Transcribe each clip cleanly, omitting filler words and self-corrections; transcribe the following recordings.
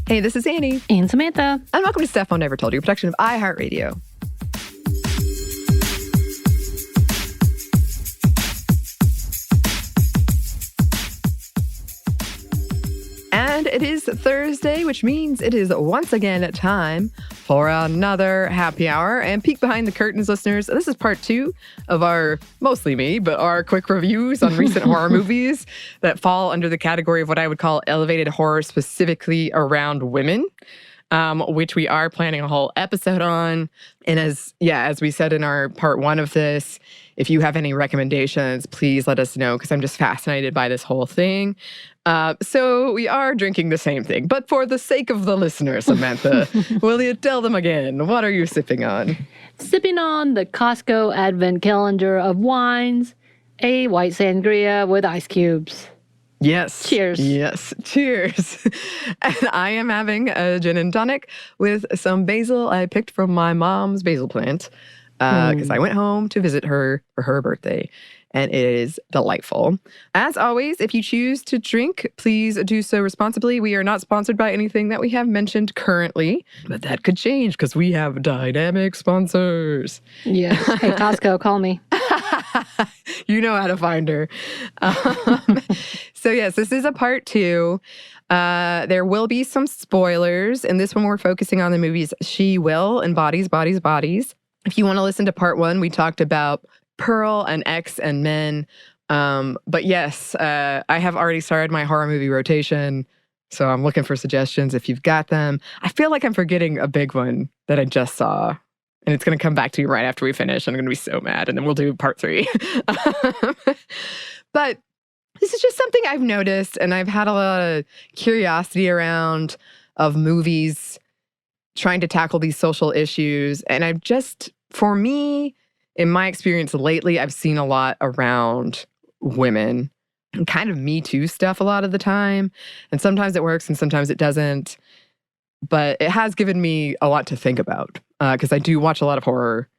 Hey, this is Anney. And Samantha. And welcome to Stuff Mom Never Told You, a production of iHeartRadio. And it is Thursday, which means it is once again time for another happy hour. And peek behind the curtains, listeners. This is part 2 of our, mostly me, but our quick reviews on recent horror movies that fall under the category of what I would call elevated horror, specifically around women, which we are planning a whole episode on. And as we said in our part 1 of this, if you have any recommendations, please let us know, because I'm just fascinated by this whole thing. So we are drinking the same thing, but for the sake of the listener, Samantha, will you tell them again? What are you sipping on? Sipping on the Costco Advent Calendar of wines, a white sangria with ice cubes. Yes. Cheers. Yes. Cheers. And I am having a gin and tonic with some basil I picked from my mom's basil plant because I went home to visit her for her birthday. And it is delightful. As always, if you choose to drink, please do so responsibly. We are not sponsored by anything that we have mentioned currently, but that could change because we have dynamic sponsors. Yes. Hey, Costco, call me. You know how to find her. So yes, this is a part 2. There will be some spoilers. In this one, we're focusing on the movies She Will and Bodies, Bodies, Bodies. If you want to listen to part 1, we talked about Pearl and X and Men. But yes, I have already started my horror movie rotation, so I'm looking for suggestions if you've got them. I feel like I'm forgetting a big one that I just saw, and it's going to come back to you right after we finish. I'm going to be so mad, and then we'll do part 3. But this is just something I've noticed, and I've had a lot of curiosity around of movies trying to tackle these social issues. And I've just, for me, in my experience lately, I've seen a lot around women and kind of Me Too stuff a lot of the time. And sometimes it works and sometimes it doesn't. But it has given me a lot to think about because I do watch a lot of horror.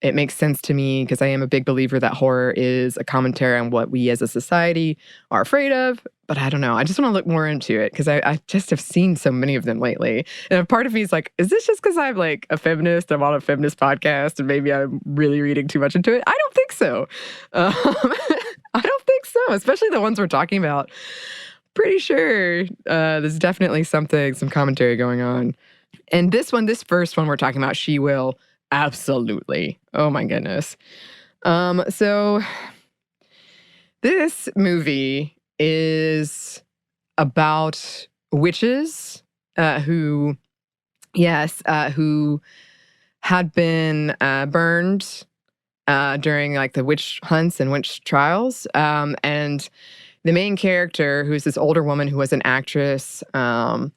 It makes sense to me because I am a big believer that horror is a commentary on what we as a society are afraid of. But I don't know. I just want to look more into it because I just have seen so many of them lately. And a part of me is like, is this just because I'm like a feminist? I'm on a feminist podcast and maybe I'm really reading too much into it? I don't think so. I don't think so, especially the ones we're talking about. Pretty sure there's definitely some commentary going on. And this first one we're talking about, She Will, absolutely. Oh my goodness. So this movie is about witches who had been burned during like the witch hunts and witch trials. And the main character, who's this older woman who was an actress, kind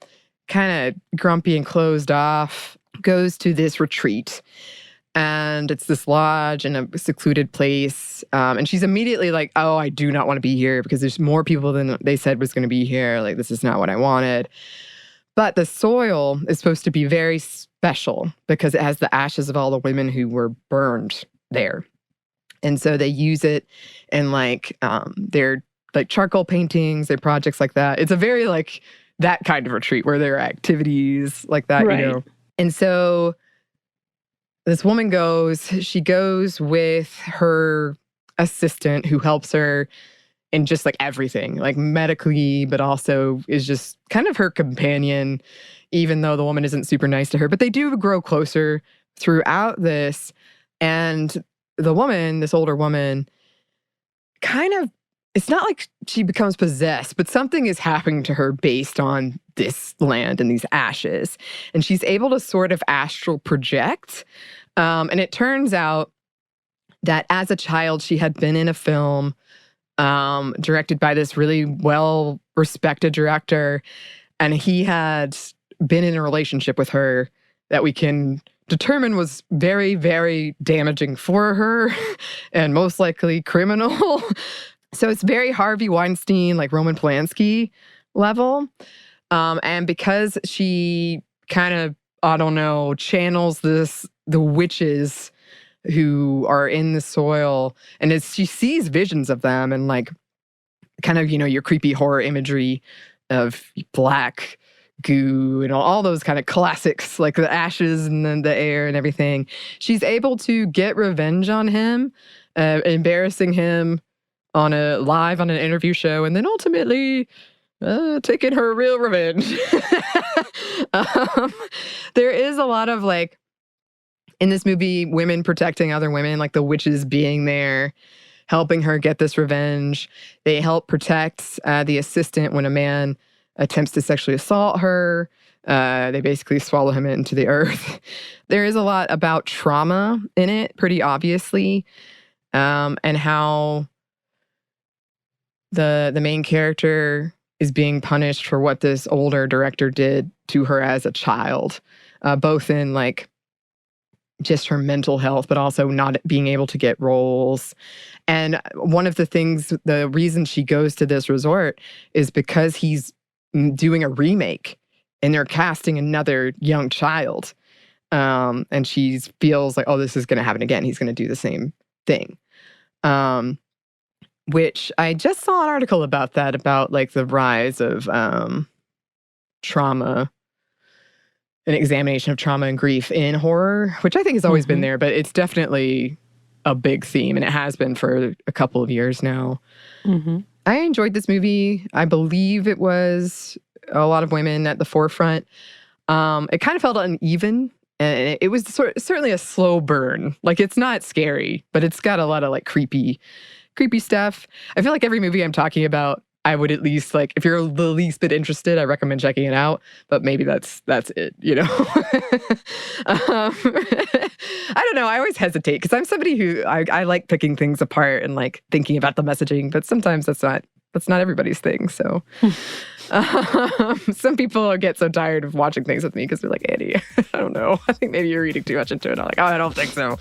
of grumpy and closed off, goes to this retreat. And it's this lodge in a secluded place. And she's immediately like, oh, I do not want to be here because there's more people than they said was going to be here. Like, this is not what I wanted. But the soil is supposed to be very special because it has the ashes of all the women who were burned there. And so they use it in like their like charcoal paintings, their projects like that. It's a very like that kind of retreat where there are activities like that, right. You know. And so this woman she goes with her assistant who helps her in just like everything, like medically, but also is just kind of her companion, even though the woman isn't super nice to her. But they do grow closer throughout this. And the woman, this older woman, kind of, it's not like she becomes possessed, but something is happening to her based on this land and these ashes. And she's able to sort of astral project. And it turns out that as a child, she had been in a film directed by this really well-respected director. And he had been in a relationship with her that we can determine was very, very damaging for her and most likely criminal. So it's very Harvey Weinstein, like Roman Polanski level. And because she kind of, I don't know, channels the witches who are in the soil, and as she sees visions of them and like kind of, you know, your creepy horror imagery of black goo and all those kind of classics, like the ashes and then the air and everything. She's able to get revenge on him, embarrassing him live on an interview show, and then ultimately taking her real revenge. There is a lot of like in this movie, women protecting other women, like the witches being there, helping her get this revenge. They help protect the assistant when a man attempts to sexually assault her. They basically swallow him into the earth. There is a lot about trauma in it, pretty obviously, and how the main character is being punished for what this older director did to her as a child, both in like just her mental health, but also not being able to get roles. And one of the things, the reason she goes to this resort is because he's doing a remake and they're casting another young child. And she feels like, oh, this is going to happen again. He's going to do the same thing. Which I just saw an article about that, about like the rise of trauma, an examination of trauma and grief in horror, which I think has always been there, but it's definitely a big theme, and it has been for a couple of years now. I enjoyed this movie. I believe it was a lot of women at the forefront. It kind of felt uneven, and it was certainly a slow burn. Like, it's not scary, but it's got a lot of like creepy stuff. I feel like every movie I'm talking about, I would at least, like, if you're the least bit interested, I recommend checking it out. But maybe that's it, you know? I don't know. I always hesitate because I'm somebody who I like picking things apart and like thinking about the messaging, but sometimes that's not everybody's thing. So some people get so tired of watching things with me because they're like, Anney, I don't know. I think maybe you're reading too much into it. I'm like, oh, I don't think so.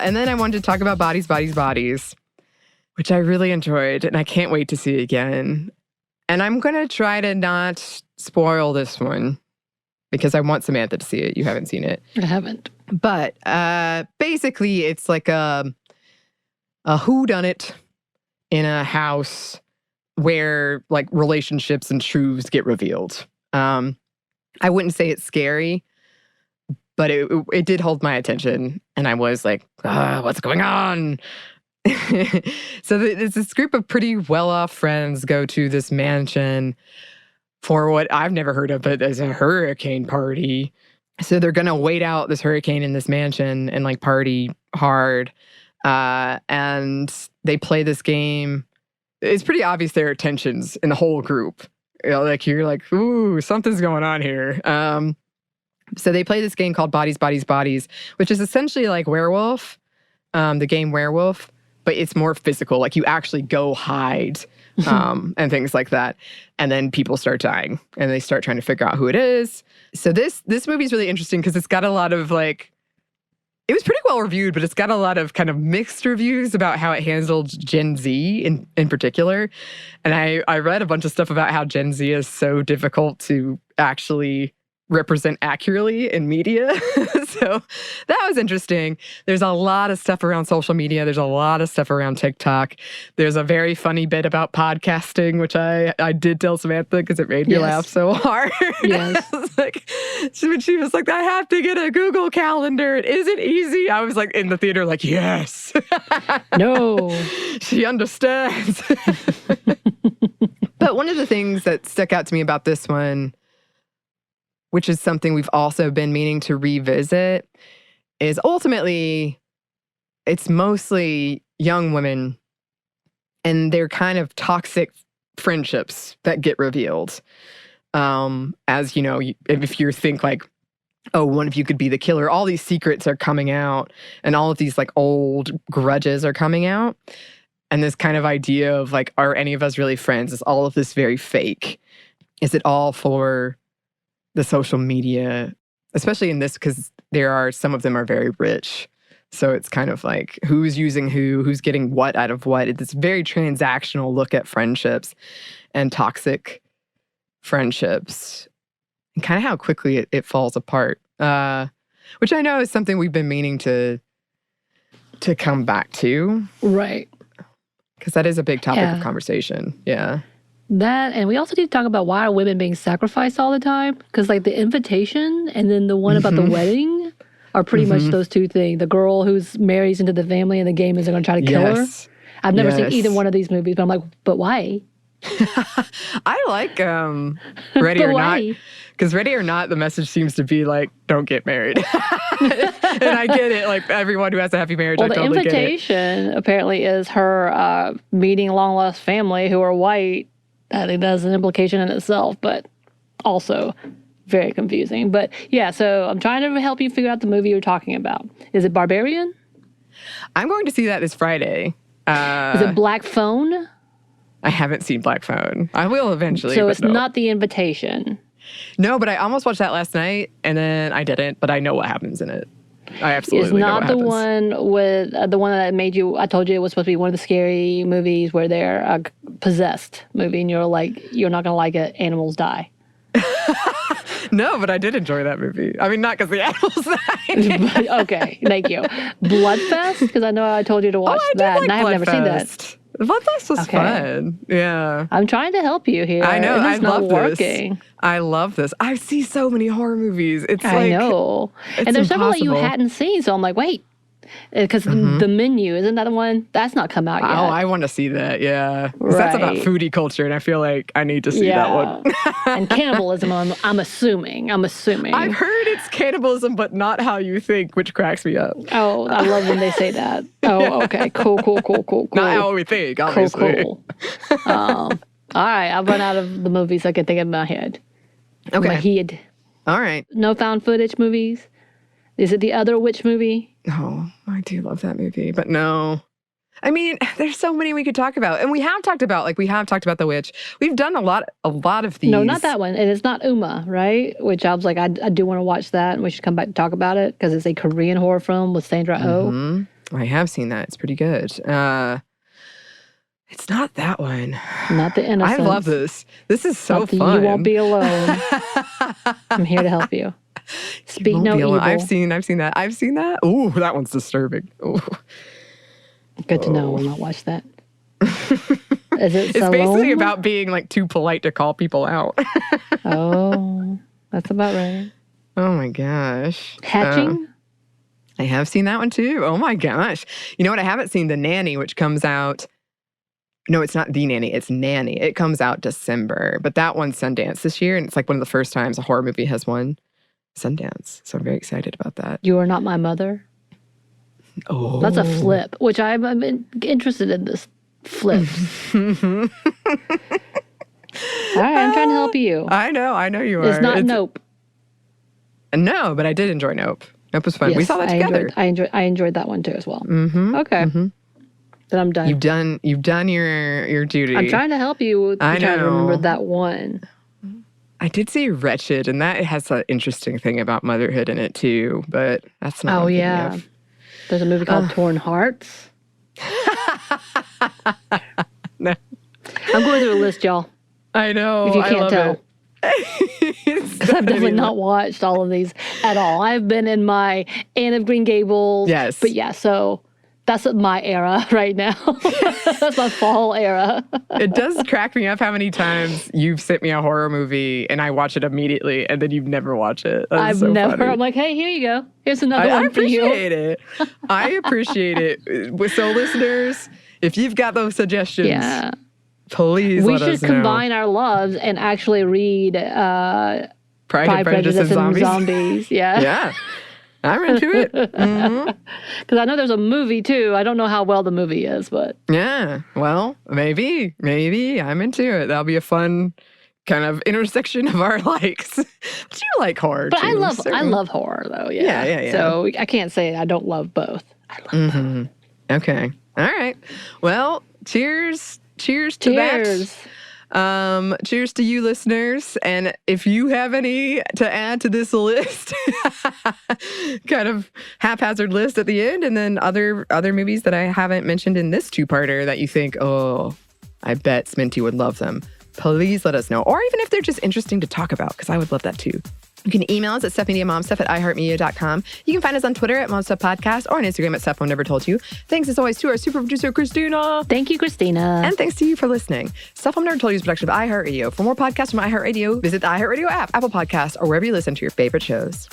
And then I wanted to talk about Bodies, Bodies, Bodies, which I really enjoyed, and I can't wait to see it again. And I'm going to try to not spoil this one because I want Samantha to see it. You haven't seen it. I haven't. But basically, it's like a whodunit in a house where like relationships and truths get revealed. I wouldn't say it's scary, but it did hold my attention, and I was like, what's going on? So there's this group of pretty well-off friends go to this mansion for what I've never heard of, but as a hurricane party. So they're going to wait out this hurricane in this mansion and like party hard. And they play this game. It's pretty obvious there are tensions in the whole group. You know, like you're like, ooh, something's going on here. So they play this game called Bodies, Bodies, Bodies, which is essentially like Werewolf, the game Werewolf, but it's more physical. Like you actually go hide and things like that. And then people start dying and they start trying to figure out who it is. So this movie is really interesting because it's got a lot of like, it was pretty well reviewed, but it's got a lot of kind of mixed reviews about how it handled Gen Z in particular. And I read a bunch of stuff about how Gen Z is so difficult to actually represent accurately in media. So that was interesting. There's a lot of stuff around social media. There's a lot of stuff around TikTok. There's a very funny bit about podcasting, which I did tell Samantha because it made me laugh so hard. Yes. Like, when she was like, I have to get a Google Calendar. It isn't easy. I was like in the theater like, yes. No. She understands. But one of the things that stuck out to me about this one, which is something we've also been meaning to revisit, is ultimately it's mostly young women and they're kind of toxic friendships that get revealed. As you know, if you think like, oh, one of you could be the killer, all these secrets are coming out and all of these like old grudges are coming out. And this kind of idea of like, are any of us really friends? Is all of this very fake? Is it all for the social media, especially in this, because some of them are very rich. So it's kind of like who's using who's getting what out of what. It's this very transactional look at friendships and toxic friendships. and kind of how quickly it falls apart. Which I know is something we've been meaning to come back to. Right. Because that is a big topic of conversation. Yeah. That, and we also need to talk about why are women being sacrificed all the time? Because like the invitation and then the one about the wedding are pretty much those two things. The girl who's marries into the family and the game is going to try to kill her. I've never seen either one of these movies, but I'm like, but why? I like Ready or Not. Because Ready or Not, the message seems to be like, don't get married. And I get it. Like, everyone who has a happy marriage, I totally get it. The invitation apparently is her meeting long-lost family who are white. I think that's an implication in itself, but also very confusing. But yeah, so I'm trying to help you figure out the movie you're talking about. Is it Barbarian? I'm going to see that this Friday. Is it Black Phone? I haven't seen Black Phone. I will eventually. So it's not The Invitation. No, but I almost watched that last night, and then I didn't, but I know what happens in it. I absolutely know what happens. It's not the one with the one that made you, I told you it was supposed to be one of the scary movies where they're possessed movie, and you're like, you're not going to like it, animals die. No, but I did enjoy that movie. I mean, not because the animals died. Okay, thank you. Bloodfest? Because I know I told you to watch that, and I have never seen that. Bloodfest was fun. Yeah. I'm trying to help you here. I know. I love working. This. I love this. I see so many horror movies. I know. And there's several that you hadn't seen, so I'm like, wait. Because The Menu, isn't that the one? That's not come out yet. Oh, I want to see that, yeah. Because that's about foodie culture, and I feel like I need to see that one. And cannibalism, I'm assuming. I've heard it's cannibalism, but not how you think, which cracks me up. Oh, I love when they say that. Oh, okay. Cool. Not how we think, obviously. Cool. All right, I've run out of the movies I can think of in my head. Okay. My head. All right. No found footage movies? Is it the other witch movie? Oh, I do love that movie, but no. I mean, there's so many we could talk about. And we have talked about The Witch. We've done a lot of these. No, not that one. And it's not Uma, right? Which I was like, I do want to watch that, and we should come back and talk about it, because it's a Korean horror film with Sandra Oh. I have seen that. It's pretty good. It's not that one. Not The Innocents. I love this. This is so fun. You won't be alone. I'm here to help you. Speak no evil. I've seen that. Ooh, that one's disturbing. Ooh. Good to know. We'll not watch that. Is it It's basically about being like too polite to call people out. Oh, that's about right. Oh my gosh. Hatching? I have seen that one too. Oh my gosh. You know what? I haven't seen The Nanny, which comes out. No, it's not The Nanny. It's Nanny. It comes out December. But that one's Sundance this year. And it's like one of the first times a horror movie has won Sundance. So I'm very excited about that. You Are Not My Mother? Oh. That's a flip, which I'm interested in this flip. All right, I'm trying to help you. I know you are. It's not Nope. No, but I did enjoy Nope. Nope was fun. Yes, we saw that together. I enjoyed that one too as well. Okay. Then I'm done. You've done your duty. I'm trying to help you. I'm trying to remember that one. I did see Wretched, and that has an interesting thing about motherhood in it too, but that's not. Oh yeah. There's a movie called Torn Hearts. No. I'm going through a list, y'all. I know. If you can't tell. Because I've definitely not watched all of these at all. I've been in my Anne of Green Gables. Yes. But yeah, so that's my era right now. That's my fall era. It does crack me up how many times you've sent me a horror movie and I watch it immediately and then you've never watched it. That's so funny. I'm like, hey, here you go. Here's another one for you. I appreciate it. I appreciate it. So listeners, if you've got those suggestions, please let us know. We should combine our loves and actually read Pride and Prejudice and Zombies. Yeah. Yeah. I'm into it. Because I know there's a movie, too. I don't know how well the movie is, but... Yeah. Well, maybe. I'm into it. That'll be a fun kind of intersection of our likes. But you like horror, but too. I love horror, though. Yeah. So I can't say I don't love both. I love both. Okay. All right. Well, cheers to that. Cheers to you listeners. And if you have any to add to this list, kind of haphazard list at the end, and then other movies that I haven't mentioned in this two-parter that you think, oh, I bet Sminty would love them, please let us know. Or even if they're just interesting to talk about, because I would love that too. You can email us at stepmediamomstuff@iheartmedia.com. You can find us on Twitter at momstuffpodcast or on Instagram at Stuff Mom Never Told You. Thanks as always to our super producer, Christina. Thank you, Christina. And thanks to you for listening. Stuff Mom Never Told You is a production of iHeartRadio. For more podcasts from iHeartRadio, visit the iHeartRadio app, Apple Podcasts, or wherever you listen to your favorite shows.